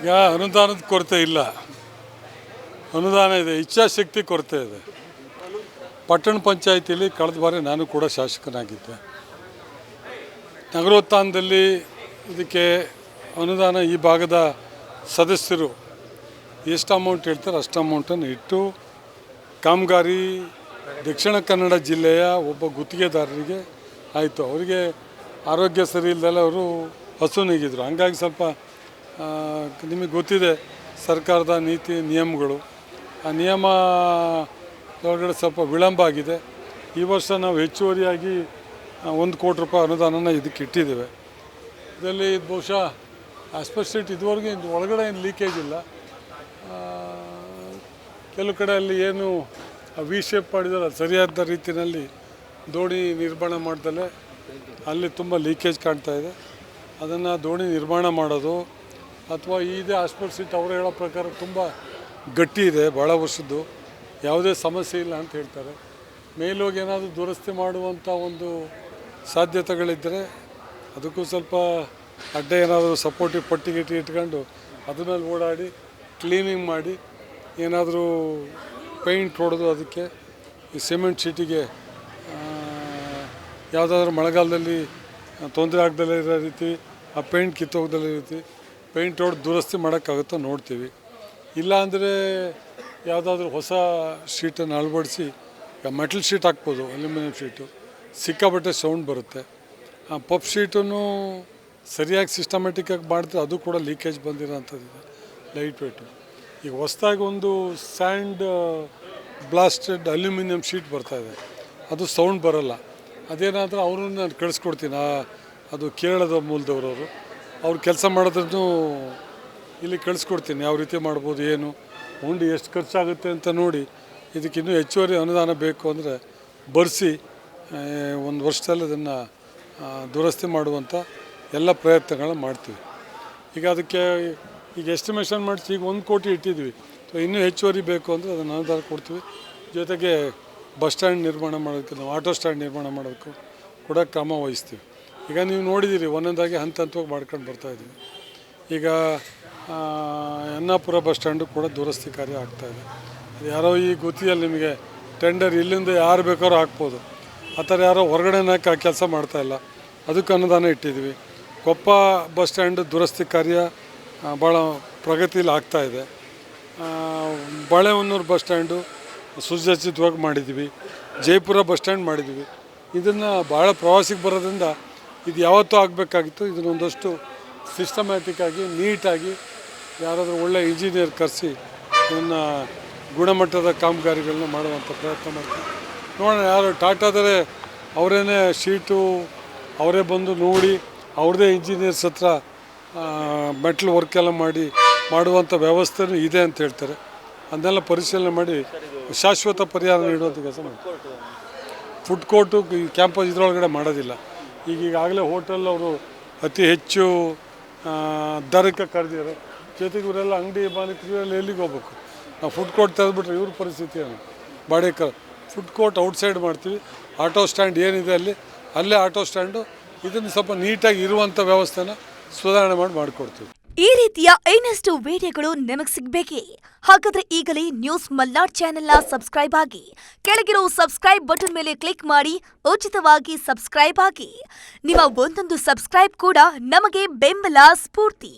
ಈಗ ಅನುದಾನದ ಕೊರತೆ ಇಲ್ಲ, ಅನುದಾನ ಇದೆ, ಇಚ್ಛಾಶಕ್ತಿ ಕೊರತೆ ಇದೆ. ಪಟ್ಟಣ ಪಂಚಾಯಿತಿಯಲ್ಲಿ ಕಳೆದ ಬಾರಿ ನಾನು ಕೂಡ ಶಾಸಕನಾಗಿದ್ದೆ. ನಗರೋತ್ಥಾನದಲ್ಲಿ ಇದಕ್ಕೆ ಅನುದಾನ ಈ ಭಾಗದ ಸದಸ್ಯರು ಎಷ್ಟು ಅಮೌಂಟ್ ಹೇಳ್ತಾರೆ ಅಷ್ಟು ಅಮೌಂಟನ್ನು ಇಟ್ಟು ಕಾಮಗಾರಿ ದಕ್ಷಿಣ ಕನ್ನಡ ಜಿಲ್ಲೆಯ ಒಬ್ಬ ಗುತ್ತಿಗೆದಾರರಿಗೆ ಆಯಿತು. ಅವರಿಗೆ ಆರೋಗ್ಯ ಸರಿ ಇಲ್ಲದಲ್ಲ ಅವರು ಹಸುನಿಗಿದ್ರು. ಹಂಗಾಗಿ ಸ್ವಲ್ಪ ನಿಮಗೆ ಗೊತ್ತಿದೆ ಸರ್ಕಾರದ ನೀತಿ ನಿಯಮಗಳು, ಆ ನಿಯಮ ಒಳಗಡೆ ಸ್ವಲ್ಪ ವಿಳಂಬ ಆಗಿದೆ. ಈ ವರ್ಷ ನಾವು ಹೆಚ್ಚುವರಿಯಾಗಿ 1 ಕೋಟಿ ರೂಪಾಯಿ ಅನುದಾನನ ಇದಕ್ಕೆ ಇಟ್ಟಿದ್ದೇವೆ. ಇದರಲ್ಲಿ ಬಹುಶಃ ಆಸ್ಪೆಕ್ಟ್ ಇದುವರೆಗೆ ಒಳಗಡೆ ಏನು ಲೀಕೇಜ್ ಇಲ್ಲ. ಕೆಲವು ಕಡೆ ಅಲ್ಲಿ ಏನು ವಿ ಶೇಪ್ ಮಾಡಿದರೆ ಅದು ಸರಿಯಾದ ರೀತಿಯಲ್ಲಿ ದೋಣಿ ನಿರ್ಮಾಣ ಮಾಡ್ದಲೇ ಅಲ್ಲಿ ತುಂಬ ಲೀಕೇಜ್ ಕಾಣ್ತಾ ಇದೆ. ಅದನ್ನು ದೋಣಿ ನಿರ್ಮಾಣ ಮಾಡೋದು ಅಥವಾ ಇದೇ ಆಸ್ಪೆಕ್ಟ್ ಸೀಟ್ ಅವರು ಹೇಳೋ ಪ್ರಕಾರ ತುಂಬ ಗಟ್ಟಿ ಇದೆ, ಭಾಳ ವರ್ಷದ್ದು, ಯಾವುದೇ ಸಮಸ್ಯೆ ಇಲ್ಲ ಅಂತ ಹೇಳ್ತಾರೆ. ಮೇಲೋಗಿ ಏನಾದರೂ ದುರಸ್ತಿ ಮಾಡುವಂಥ ಒಂದು ಸಾಧ್ಯತೆಗಳಿದ್ದರೆ ಅದಕ್ಕೂ ಸ್ವಲ್ಪ ಅಡ್ಡ ಏನಾದರೂ ಸಪೋರ್ಟಿವ್ ಪಟ್ಟಿ ಇಟ್ಕೊಂಡು ಅದ್ರ ಮೇಲೆ ಓಡಾಡಿ ಕ್ಲೀನಿಂಗ್ ಮಾಡಿ ಏನಾದರೂ ಪೇಂಟ್ ಹೊಡೆದು ಅದಕ್ಕೆ ಈ ಸಿಮೆಂಟ್ ಶೀಟಿಗೆ ಯಾವುದಾದ್ರೂ ಮಳೆಗಾಲದಲ್ಲಿ ತೊಂದರೆ ಆಗದಲ್ಲೇ ಇರೋ ರೀತಿ ಆ ಪೇಂಟ್ ಕಿತ್ತೋಗ್ದಲ್ಲೇ ರೀತಿ ಪೇಂಟ್ ಹೊಡೆದು ದುರಸ್ತಿ ಮಾಡೋಕ್ಕಾಗುತ್ತೋ ನೋಡ್ತೀವಿ. ಇಲ್ಲಾಂದರೆ ಯಾವುದಾದ್ರೂ ಹೊಸ ಶೀಟನ್ನು ಅಳವಡಿಸಿ ಮೆಟಲ್ ಶೀಟ್ ಹಾಕ್ಬೋದು, ಅಲ್ಯೂಮಿನಿಯಂ ಶೀಟು, ಸಿಕ್ಕಾಪಟ್ಟೆ ಸೌಂಡ್ ಬರುತ್ತೆ. ಆ ಪಫ್ ಶೀಟನ್ನು ಸರಿಯಾಗಿ ಸಿಸ್ಟಮೆಟಿಕ್ಕಾಗಿ ಮಾಡಿದ್ರೆ ಅದು ಕೂಡ ಲೀಕೇಜ್ ಬಂದಿರೋಂಥದ್ದಿದೆ, ಲೈಟ್ ವೇಟು. ಈಗ ಹೊಸದಾಗಿ ಒಂದು ಸ್ಯಾಂಡ್ ಬ್ಲಾಸ್ಟೆಡ್ ಅಲ್ಯೂಮಿನಿಯಂ ಶೀಟ್ ಬರ್ತಾಯಿದೆ, ಅದು ಸೌಂಡ್ ಬರೋಲ್ಲ. ಅದೇನಾದರೂ ಅವ್ರನ್ನ ನಾನು ಕಳಿಸ್ಕೊಡ್ತೀನಿ, ಅದು ಕೇರಳದ ಮೂಲದವರು, ಅವ್ರು ಕೆಲಸ ಮಾಡೋದ್ರೂ ಇಲ್ಲಿ ಕಳಿಸ್ಕೊಡ್ತೀನಿ, ಯಾವ ರೀತಿ ಮಾಡ್ಬೋದು, ಏನು ಉಂಡು ಎಷ್ಟು ಖರ್ಚಾಗುತ್ತೆ ಅಂತ ನೋಡಿ. ಇದಕ್ಕಿನ್ನೂ ಹೆಚ್ಚುವರಿ ಅನುದಾನ ಬೇಕು ಅಂದರೆ ಬರೆಸಿ 1 ವರ್ಷದಲ್ಲಿ ಅದನ್ನು ದುರಸ್ತಿ ಮಾಡುವಂಥ ಎಲ್ಲ ಪ್ರಯತ್ನಗಳನ್ನ ಮಾಡ್ತೀವಿ. ಈಗ ಅದಕ್ಕೆ ಈಗ ಎಸ್ಟಿಮೇಷನ್ ಮಾಡಿಸಿ ಈಗ 1 ಕೋಟಿ ಇಟ್ಟಿದ್ವಿ. ಇನ್ನೂ ಹೆಚ್ಚುವರಿ ಬೇಕು ಅಂದರೆ ಅದನ್ನು ಅನುದಾನ ಕೊಡ್ತೀವಿ. ಜೊತೆಗೆ ಬಸ್ ಸ್ಟ್ಯಾಂಡ್ ನಿರ್ಮಾಣ ಮಾಡೋದಕ್ಕೆ, ನಾವು ಆಟೋ ಸ್ಟ್ಯಾಂಡ್ ನಿರ್ಮಾಣ ಮಾಡೋದಕ್ಕೂ ಕೂಡ ಕ್ರಮ ವಹಿಸ್ತೀವಿ. ಈಗ ನೀವು ನೋಡಿದ್ದೀರಿ ಒಂದೊಂದಾಗಿ ಹಂತವಾಗಿ ಮಾಡ್ಕೊಂಡು ಬರ್ತಾಯಿದ್ದೀವಿ. ಈಗ ಯನ್ನಾಪುರ ಬಸ್ ಸ್ಟ್ಯಾಂಡು ಕೂಡ ದುರಸ್ತಿ ಕಾರ್ಯ ಆಗ್ತಾಯಿದೆ. ಅದು ಯಾರೋ ಈ ಗುತ್ತಿಯಲ್ಲಿ ನಿಮಗೆ ಟೆಂಡರ್ ಇಲ್ಲಿಂದ ಯಾರು ಬೇಕಾದ್ರೂ ಹಾಕ್ಬೋದು, ಆ ಥರ ಯಾರೋ ಹೊರಗಡೆ ಹಾಕಿ ಕೆಲಸ ಮಾಡ್ತಾಯಿಲ್ಲ, ಅದಕ್ಕೆ ಅನುದಾನ ಇಟ್ಟಿದ್ವಿ. ಕೊಪ್ಪ ಬಸ್ ಸ್ಟ್ಯಾಂಡು ದುರಸ್ತಿ ಕಾರ್ಯ ಭಾಳ ಪ್ರಗತಿಯಲ್ಲಿ ಆಗ್ತಾಯಿದೆ. ಬಾಳೆಹೊನ್ನೂರು ಬಸ್ ಸ್ಟ್ಯಾಂಡು ಸುಸಜ್ಜಿತವಾಗಿ ಮಾಡಿದ್ವಿ. ಜಯಪುರ ಬಸ್ ಸ್ಟ್ಯಾಂಡ್ ಮಾಡಿದ್ವಿ. ಇದನ್ನು ಭಾಳ ಪ್ರವಾಸಿಗೆ ಬರೋದ್ರಿಂದ ಇದು ಯಾವತ್ತೂ ಆಗಬೇಕಾಗಿತ್ತು. ಇದನ್ನೊಂದಷ್ಟು ಸಿಸ್ಟಮ್ಯಾಟಿಕ್ಕಾಗಿ ನೀಟಾಗಿ ಯಾರಾದರೂ ಒಳ್ಳೆ ಇಂಜಿನಿಯರ್ ಕರೆಸಿ ಇದನ್ನು ಗುಣಮಟ್ಟದ ಕಾಮಗಾರಿಗಳನ್ನ ಮಾಡುವಂಥ ಪ್ರಯತ್ನ ಮಾಡ್ತೀವಿ. ನೋಡೋಣ, ಯಾರು ಟಾಟಾದರೆ ಅವರೇನೇ ಶೀಟು ಅವರೇ ಬಂದು ನೋಡಿ ಅವ್ರದ್ದೇ ಇಂಜಿನಿಯರ್ಸ್ ಹತ್ರ ಮೆಟ್ಲ್ ವರ್ಕೆಲ್ಲ ಮಾಡುವಂಥ ವ್ಯವಸ್ಥೆನೂ ಇದೆ ಅಂತ ಹೇಳ್ತಾರೆ. ಅದನ್ನೆಲ್ಲ ಪರಿಶೀಲನೆ ಮಾಡಿ ಶಾಶ್ವತ ಪರಿಹಾರ ನೀಡುವಂಥ ಕೆಲಸ ಮಾಡ್ತೀವಿ. ಫುಡ್ ಕೋರ್ಟು ಈ ಕ್ಯಾಂಪಸ್ ಇದರೊಳಗಡೆ ಮಾಡೋದಿಲ್ಲ. ಈಗಾಗಲೇ ಹೋಟೆಲ್ ಅವರು ಅತಿ ಹೆಚ್ಚು ದರಕ್ಕೆ ಕರೆದಿದ್ದಾರೆ. ಜೊತೆಗೆ ಇವರೆಲ್ಲ ಅಂಗಡಿ ಮಾಲೀಕರು ಎಲ್ಲಿಗೆ ಹೋಗ್ಬೇಕು? ನಾವು ಫುಡ್ ಕೋರ್ಟ್ ತೆಗೆದುಬಿಟ್ರೆ ಇವ್ರ ಪರಿಸ್ಥಿತಿ ಏನು? ಬಾಡಿಗೆ ಫುಡ್ ಕೋರ್ಟ್ ಔಟ್ಸೈಡ್ ಮಾಡ್ತೀವಿ. ಆಟೋ ಸ್ಟ್ಯಾಂಡ್ ಏನಿದೆ ಅಲ್ಲೇ ಆಟೋ ಸ್ಟ್ಯಾಂಡು, ಇದನ್ನು ಸ್ವಲ್ಪ ನೀಟಾಗಿ ಇರುವಂಥ ವ್ಯವಸ್ಥೆನ ಸುಧಾರಣೆ ಮಾಡಿಕೊಡ್ತೀವಿ. ಈ ರೀತಿಯ ಇನ್ನಷ್ಟು ವಿಡಿಯೋಗಳು ನಿಮಗೆ ಸಿಗಬೇಕೇ? ಹಾಗಾದ್ರೆ ಈಗಲೇ ನ್ಯೂಸ್ ಮಲ್ನಾಡ್ ಚಾನೆಲ್ನ ಸಬ್ಸ್ಕ್ರೈಬ್ ಆಗಿ, ಕೆಳಗಿರೋ ಸಬ್ಸ್ಕ್ರೈಬ್ ಬಟನ್ ಮೇಲೆ ಕ್ಲಿಕ್ ಮಾಡಿ ಉಚಿತವಾಗಿ ಸಬ್ಸ್ಕ್ರೈಬ್ ಆಗಿ. ನಿಮ್ಮ ಒಂದೊಂದು ಸಬ್ಸ್ಕ್ರೈಬ್ ಕೂಡ ನಮಗೆ ಬೆಂಬಲ ಸ್ಫೂರ್ತಿ.